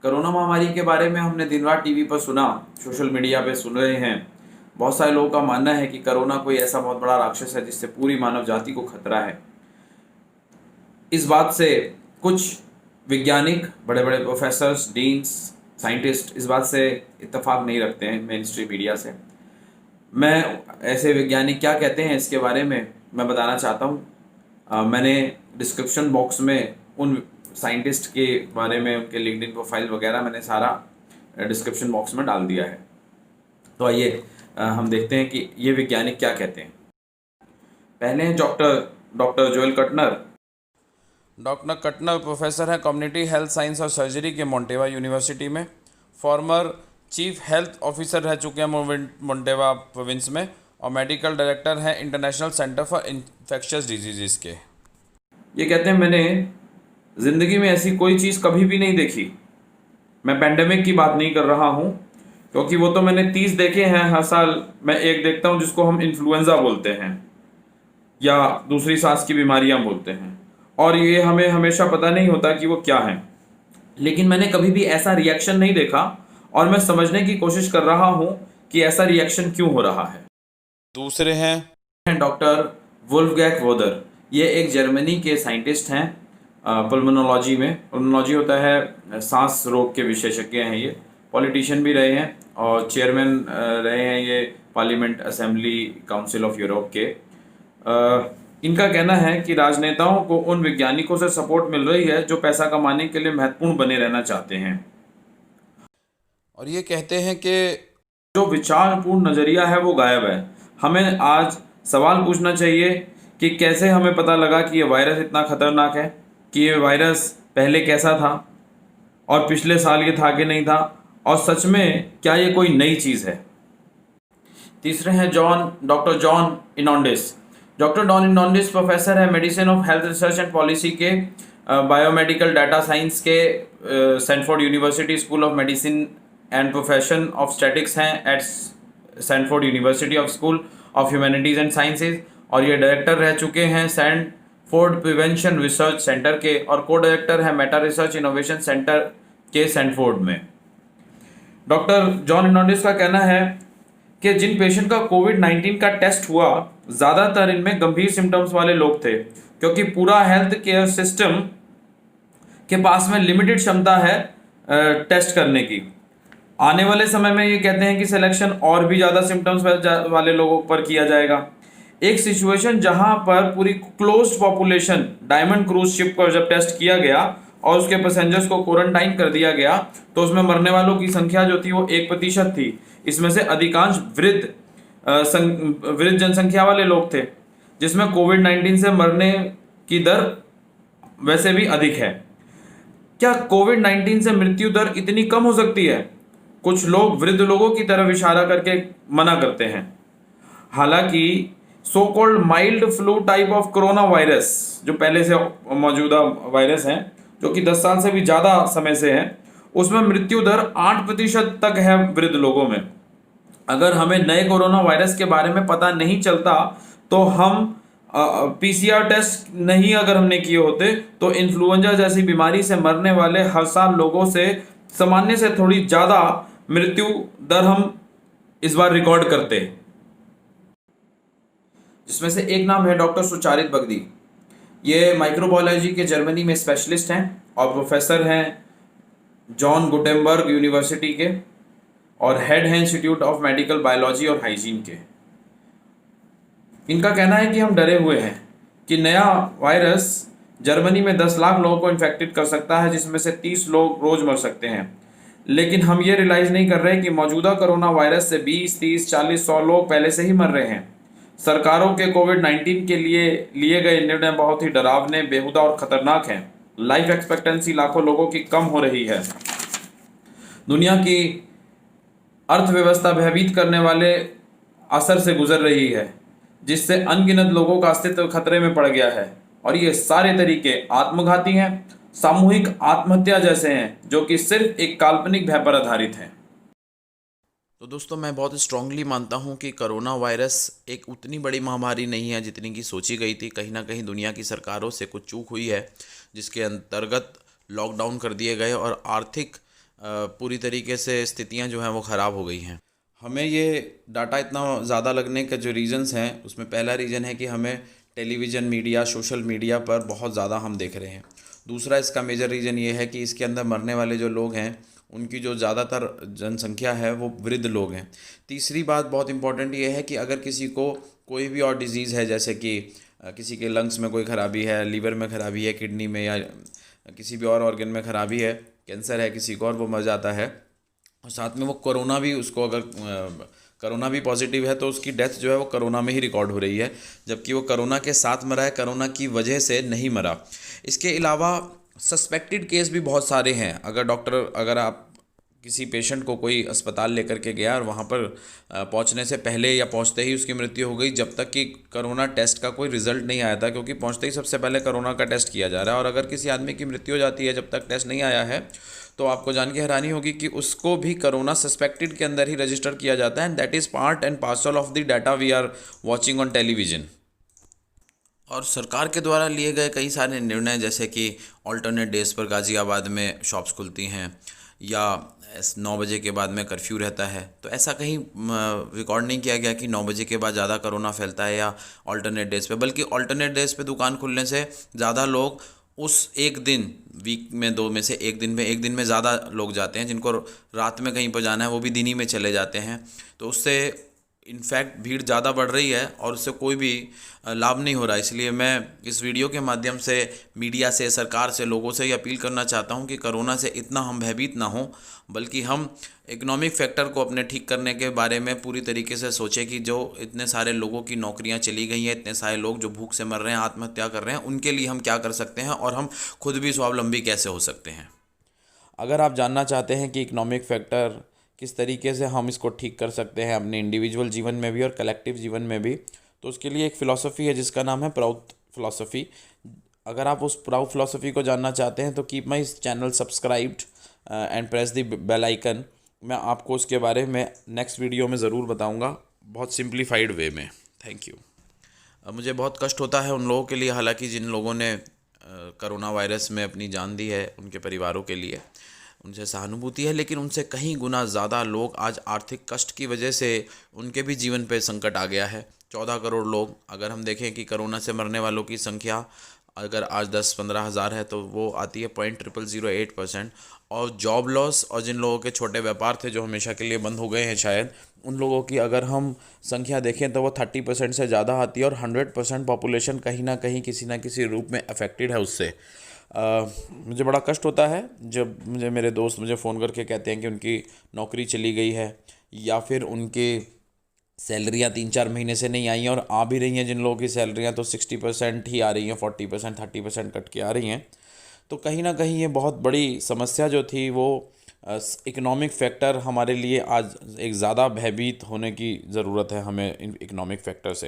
Corona महामारी के बारे में हमने दिन रात टीवी पर सुना, सोशल मीडिया पे सुन रहे हैं। बहुत सारे लोगों का मानना है कि कोरोना कोई ऐसा बहुत बड़ा राक्षस है जिससे पूरी मानव जाति को खतरा है। इस बात से कुछ वैज्ञानिक, बड़े बड़े प्रोफेसर्स, डीन्स, साइंटिस्ट इस बात से इत्तेफाक नहीं रखते हैं मेन स्ट्रीम मीडिया से। मैं ऐसे वैज्ञानिक क्या कहते हैं इसके बारे में मैं बताना चाहता हूँ। मैंने डिस्क्रिप्शन बॉक्स में उन साइंटिस्ट के बारे में, उनके लिंक्डइन प्रोफाइल वगैरह मैंने सारा डिस्क्रिप्शन बॉक्स में डाल दिया है। तो आइए हम देखते हैं कि ये वैज्ञानिक क्या कहते हैं। पहले हैं डॉक्टर जोएल कटनर। डॉक्टर कटनर प्रोफेसर हैं कम्युनिटी हेल्थ साइंस और सर्जरी के मोंटेवा यूनिवर्सिटी में। फॉर्मर चीफ हेल्थ ऑफिसर रह चुके हैं मोंटेवा प्रोविंस में, और मेडिकल डायरेक्टर हैं international centre for infectious disease के। ये कहते हैं मैंने ज़िंदगी में ऐसी कोई चीज़ कभी भी नहीं देखी। मैं पैंडेमिक की बात नहीं कर रहा हूँ, क्योंकि वो तो मैंने 30 देखे हैं हर साल। मैं एक देखता हूँ जिसको हम इन्फ्लुएंजा बोलते हैं या दूसरी सांस की बीमारियाँ बोलते हैं, और ये हमें हमेशा पता नहीं होता कि वो क्या है। लेकिन मैंने कभी भी ऐसा रिएक्शन नहीं देखा, और मैं समझने की कोशिश कर रहा हूँ कि ऐसा रिएक्शन क्यों हो रहा है। दूसरे हैं डॉक्टर वुल्फगैंग वोदर। ये एक जर्मनी के साइंटिस्ट हैं। पल्मोनोलॉजी में, पल्मोनोलॉजी होता है सांस रोग के विशेषज्ञ हैं ये। पॉलिटिशियन भी रहे हैं और चेयरमैन रहे हैं ये parliament assembly council of Europe के। इनका कहना है कि राजनेताओं को उन वैज्ञानिकों से सपोर्ट मिल रही है जो पैसा कमाने के लिए महत्वपूर्ण बने रहना चाहते हैं, और ये कहते हैं कि जो विचारपूर्ण नज़रिया है वो गायब है। हमें आज सवाल पूछना चाहिए कि कैसे हमें पता लगा कि ये वायरस इतना खतरनाक है, कि ये वायरस पहले कैसा था, और पिछले साल ये था कि नहीं था, और सच में क्या ये कोई नई चीज़ है। तीसरे हैं doctor John Ioannidis. Doctor John Ioannidis professor है medicine of health research and policy के, बायोमेडिकल डाटा साइंस के Stanford University school of medicine and professor of statistics हैं at Stanford University of school of humanities and sciences, और ये director रह चुके हैं Sanford prevention research centre के, और को डायरेक्टर है मेटा रिसर्च इनोवेशन सेंटर के सैनफोर्ड में। डॉक्टर जॉन इनोंडिस का कहना है कि जिन पेशेंट का कोविड-19 का टेस्ट हुआ, ज़्यादातर इनमें गंभीर सिम्टम्स वाले लोग थे, क्योंकि पूरा हेल्थ केयर सिस्टम के पास में लिमिटेड क्षमता है टेस्ट करने की। आने वाले समय में ये कहते हैं कि सिलेक्शन और भी ज़्यादा सिम्टम्स वाले लोगों पर किया जाएगा। एक सिचुएशन जहां पर पूरी closed population, diamond cruise ship पर जब टेस्ट किया गया और उसके पैसेंजर्स को क्वारंटाइन कर दिया गया, तो उसमें मरने वालों की संख्या जो थी वो 1% थी। इसमें से अधिकांश वृद्ध जनसंख्या वाले लोग थे, जिसमें कोविड-19 से मरने की दर वैसे भी अधिक है। क्या कोविड-19 से मृत्यु दर इतनी कम हो सकती है? कुछ लोग वृद्ध लोगों की तरफ इशारा करके मना करते हैं। हालांकि so called mild flu type of corona virus, जो पहले से मौजूदा वायरस हैं, जो कि 10 साल से भी ज़्यादा समय से है, उसमें मृत्यु दर 8% तक है वृद्ध लोगों में। अगर हमें नए कोरोना वायरस के बारे में पता नहीं चलता, तो हम पीसीआर टेस्ट नहीं अगर हमने किए होते, तो इन्फ्लुएंजा जैसी बीमारी से मरने वाले हर साल लोगों से सामान्य से थोड़ी ज़्यादा मृत्यु दर हम इस बार रिकॉर्ड करते। जिसमें से एक नाम है डॉक्टर सुचारित बगदी। ये माइक्रोबायोलॉजी के जर्मनी में स्पेशलिस्ट हैं और प्रोफेसर हैं जॉन गुटेनबर्ग यूनिवर्सिटी के, और हेड हैं इंस्टीट्यूट ऑफ मेडिकल बायोलॉजी और हाइजीन के। इनका कहना है कि हम डरे हुए हैं कि नया वायरस जर्मनी में 10 लाख लोगों को इन्फेक्टेड कर सकता है, जिसमें से 30 लोग रोज मर सकते हैं। लेकिन हम ये रियलाइज़ नहीं कर रहे कि मौजूदा कोरोना वायरस से 20, 30, 40, 100 लोग पहले से ही मर रहे हैं। सरकारों के कोविड-19 के लिए गए निर्णय बहुत ही डरावने, बेहुदा और खतरनाक हैं। लाइफ एक्सपेक्टेंसी लाखों लोगों की कम हो रही है। दुनिया की अर्थव्यवस्था भयभीत करने वाले असर से गुजर रही है, जिससे अनगिनत लोगों का अस्तित्व खतरे में पड़ गया है, और ये सारे तरीके आत्मघाती हैं, सामूहिक आत्महत्या जैसे हैं, जो कि सिर्फ एक काल्पनिक भय पर आधारित हैं। तो दोस्तों, मैं बहुत स्ट्रांगली मानता हूं कि कोरोना वायरस एक उतनी बड़ी महामारी नहीं है जितनी की सोची गई थी। कहीं ना कहीं दुनिया की सरकारों से कुछ चूक हुई है, जिसके अंतर्गत लॉकडाउन कर दिए गए और आर्थिक पूरी तरीके से स्थितियां जो हैं वो ख़राब हो गई हैं। हमें ये डाटा इतना ज़्यादा लगने का जो रीज़न्स हैं, उसमें पहला रीज़न है कि हमें टेलीविज़न मीडिया, सोशल मीडिया पर बहुत ज़्यादा हम देख रहे हैं। दूसरा इसका मेजर रीज़न ये है कि इसके अंदर मरने वाले जो लोग हैं, उनकी जो ज़्यादातर जनसंख्या है वो वृद्ध लोग हैं। तीसरी बात बहुत इम्पॉर्टेंट ये है कि अगर किसी को कोई भी और डिज़ीज़ है, जैसे कि किसी के लंग्स में कोई ख़राबी है, लीवर में ख़राबी है, किडनी में, या किसी भी और ऑर्गन में ख़राबी है, कैंसर है किसी को, और वो मर जाता है, और साथ में वो कोरोना भी, उसको अगर कोरोना भी पॉजिटिव है तो उसकी डेथ जो है वो कोरोना में ही रिकॉर्ड हो रही है, जबकि वो कोरोना के साथ मरा है, कोरोना की वजह से नहीं मरा। इसके अलावा सस्पेक्टेड केस भी बहुत सारे हैं। अगर आप किसी पेशेंट को कोई अस्पताल लेकर के गया और वहाँ पर पहुँचने से पहले या पहुँचते ही उसकी मृत्यु हो गई, जब तक कि कोरोना टेस्ट का कोई रिजल्ट नहीं आया था, क्योंकि पहुँचते ही सबसे पहले कोरोना का टेस्ट किया जा रहा है। और अगर किसी आदमी की मृत्यु हो जाती है जब तक टेस्ट नहीं आया है, तो आपको जान के हैरानी होगी कि उसको भी कोरोना सस्पेक्टेड के अंदर ही रजिस्टर किया जाता है। And that is part and parcel of the data we are watching on television. और सरकार के द्वारा लिए गए कई सारे निर्णय, जैसे कि ऑल्टरनेट डेज़ पर गाज़ियाबाद में शॉप्स खुलती हैं, या 9 बजे के बाद में कर्फ्यू रहता है, तो ऐसा कहीं रिकॉर्ड नहीं किया गया कि 9 बजे के बाद ज़्यादा कोरोना फैलता है या ऑल्टरनेट डेज़ पे। बल्कि ऑल्टरनेट डेज़ पे दुकान खुलने से ज़्यादा लोग उस एक दिन, वीक में 2 में से एक दिन में ज़्यादा लोग जाते हैं, जिनको रात में कहीं पर जाना है वो भी दिन ही में चले जाते हैं। तो उससे इनफैक्ट भीड़ ज़्यादा बढ़ रही है और उससे कोई भी लाभ नहीं हो रहा। इसलिए मैं इस वीडियो के माध्यम से मीडिया से, सरकार से, लोगों से ये अपील करना चाहता हूँ कि कोरोना से इतना हम भयभीत ना हों, बल्कि हम इकोनॉमिक फैक्टर को अपने ठीक करने के बारे में पूरी तरीके से सोचें कि जो इतने सारे लोगों की नौकरियां चली गई हैं, इतने सारे लोग जो भूख से मर रहे हैं, आत्महत्या कर रहे हैं, उनके लिए हम क्या कर सकते हैं और हम खुद भी स्वावलंबी कैसे हो सकते हैं। अगर आप जानना चाहते हैं कि इकोनॉमिक फैक्टर किस तरीके से हम इसको ठीक कर सकते हैं अपने इंडिविजुअल जीवन में भी और कलेक्टिव जीवन में भी, तो उसके लिए एक फ़िलॉसफ़ी है जिसका नाम है प्राउथ फ़िलॉसफ़ी। अगर आप उस प्राउथ फ़िलॉसफ़ी को जानना चाहते हैं तो keep my channel subscribed and press the bell icon. मैं आपको उसके बारे में नेक्स्ट वीडियो में ज़रूर बताऊंगा, बहुत सिंप्लीफाइड वे में। Thank you. मुझे बहुत कष्ट होता है उन लोगों के लिए, हालांकि जिन लोगों ने कोरोना वायरस में अपनी जान दी है, उनके परिवारों के लिए उनसे सहानुभूति है, लेकिन उनसे कहीं गुना ज़्यादा लोग आज आर्थिक कष्ट की वजह से उनके भी जीवन पे संकट आ गया है। 14 करोड़ लोग, अगर हम देखें कि कोरोना से मरने वालों की संख्या अगर आज 10-15 हज़ार है तो वो आती है 0.0008%। और जॉब लॉस, और जिन लोगों के छोटे व्यापार थे जो हमेशा के लिए बंद हो गए हैं शायद, उन लोगों की अगर हम संख्या देखें तो वो 30% से ज़्यादा आती है। और 100% पॉपुलेशन कहीं ना कहीं किसी ना किसी रूप में अफेक्टेड है उससे। मुझे बड़ा कष्ट होता है जब मेरे दोस्त मुझे फ़ोन करके कहते हैं कि उनकी नौकरी चली गई है, या फिर उनकी सैलरियाँ 3-4 महीने से नहीं आई हैं, और आ भी रही हैं जिन लोगों की सैलरियाँ तो 60% ही आ रही हैं, 40% 30% कट के आ रही हैं। तो कहीं ना कहीं ये बहुत बड़ी समस्या जो थी वो इकोनॉमिक फैक्टर हमारे लिए आज एक ज़्यादा भयभीत होने की ज़रूरत है हमें इकोनॉमिक फैक्टर से।